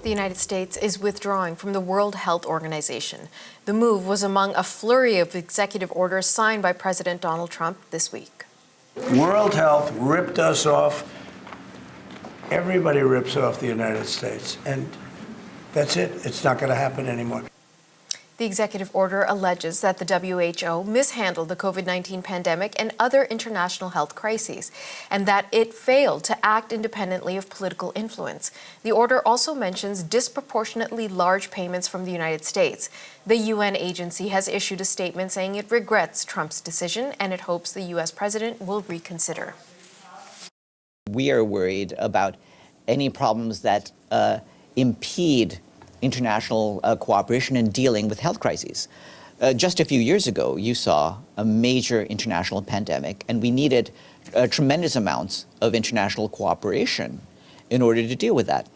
The United States is withdrawing from the World Health Organization. The move was among a flurry of executive orders signed by President Donald Trump this week. World Health ripped us off. Everybody rips off the United States. And that's it. It's not going to happen anymore. The executive order alleges that the WHO mishandled the COVID-19 pandemic and other international health crises, and that it failed to act independently of political influence. The order also mentions disproportionately large payments from the United States. The UN agency has issued a statement saying it regrets Trump's decision and it hopes the U.S. president will reconsider. We are worried about any problems that impede international cooperation in dealing with health crises. Just a few years ago, you saw a major international pandemic, and we needed tremendous amounts of international cooperation in order to deal with that.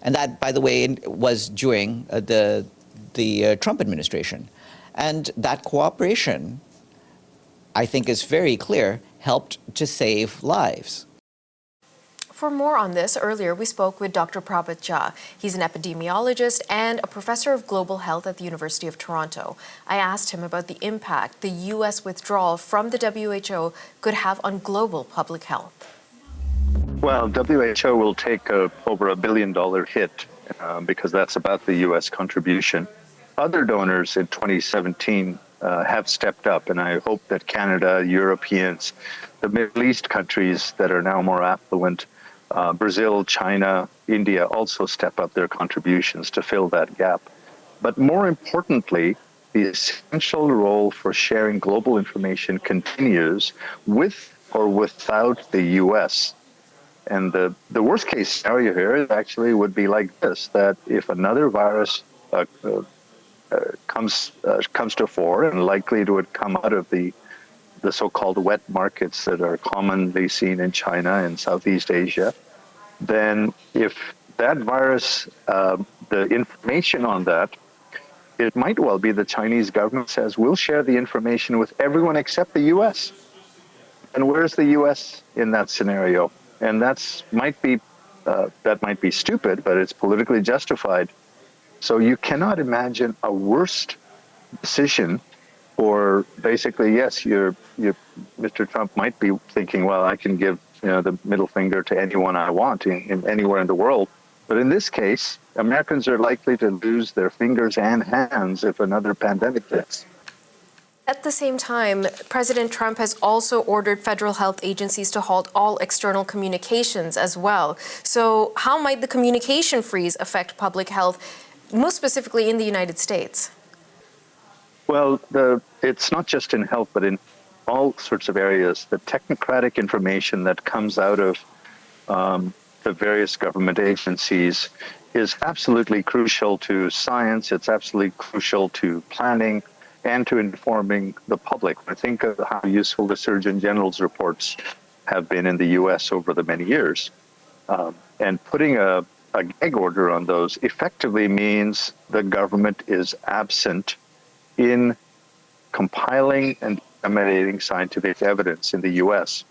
And that, by the way, was during the Trump administration. And that cooperation, I think is very clear, helped to save lives. For more on this, earlier we spoke with Dr. Prabhat Jha. He's an epidemiologist and a professor of global health at the University of Toronto. I asked him about the impact the U.S. withdrawal from the WHO could have on global public health. Well, WHO will take over $1 billion hit because that's about the U.S. contribution. Other donors in 2017 have stepped up, and I hope that Canada, Europeans, the Middle East countries that are now more affluent, Brazil, China, India also step up their contributions to fill that gap. But more importantly, the essential role for sharing global information continues with or without the U.S. And the worst case scenario here actually would be like this, that if another virus comes to fore, and likely it would come out of the so-called wet markets that are commonly seen in China and Southeast Asia, then if that virus, the information on that, it might well be the Chinese government says, we'll share the information with everyone except the U.S. And where's the U.S. in that scenario? And that might be stupid, but it's politically justified. So you cannot imagine a worse decision. Or basically, yes, Mr. Trump might be thinking, well, I can give the middle finger to anyone I want in anywhere in the world. But in this case, Americans are likely to lose their fingers and hands if another pandemic hits. At the same time, President Trump has also ordered federal health agencies to halt all external communications as well. So how might the communication freeze affect public health, most specifically in the United States? Well, it's not just in health, but in all sorts of areas. The technocratic information that comes out of the various government agencies is absolutely crucial to science. It's absolutely crucial to planning and to informing the public. I think of how useful the Surgeon General's reports have been in the U.S. over the many years. And putting a gag order on those effectively means the government is absent in compiling and disseminating scientific evidence in the U.S.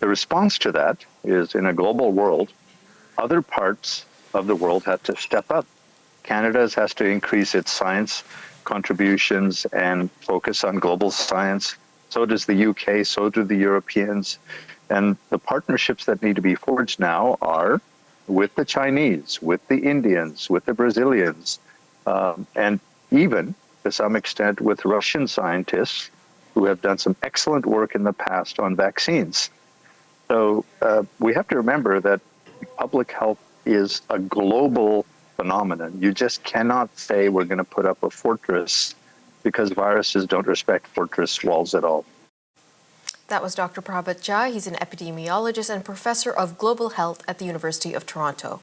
The response to that is, in a global world, other parts of the world have to step up. Canada has to increase its science contributions and focus on global science. So does the UK, so do the Europeans. And the partnerships that need to be forged now are with the Chinese, with the Indians, with the Brazilians, and even to some extent with Russian scientists who have done some excellent work in the past on vaccines. So we have to remember that public health is a global phenomenon. You just cannot say we're going to put up a fortress, because viruses don't respect fortress walls at all. That was Dr. Prabhat Jha. He's an epidemiologist and professor of global health at the University of Toronto.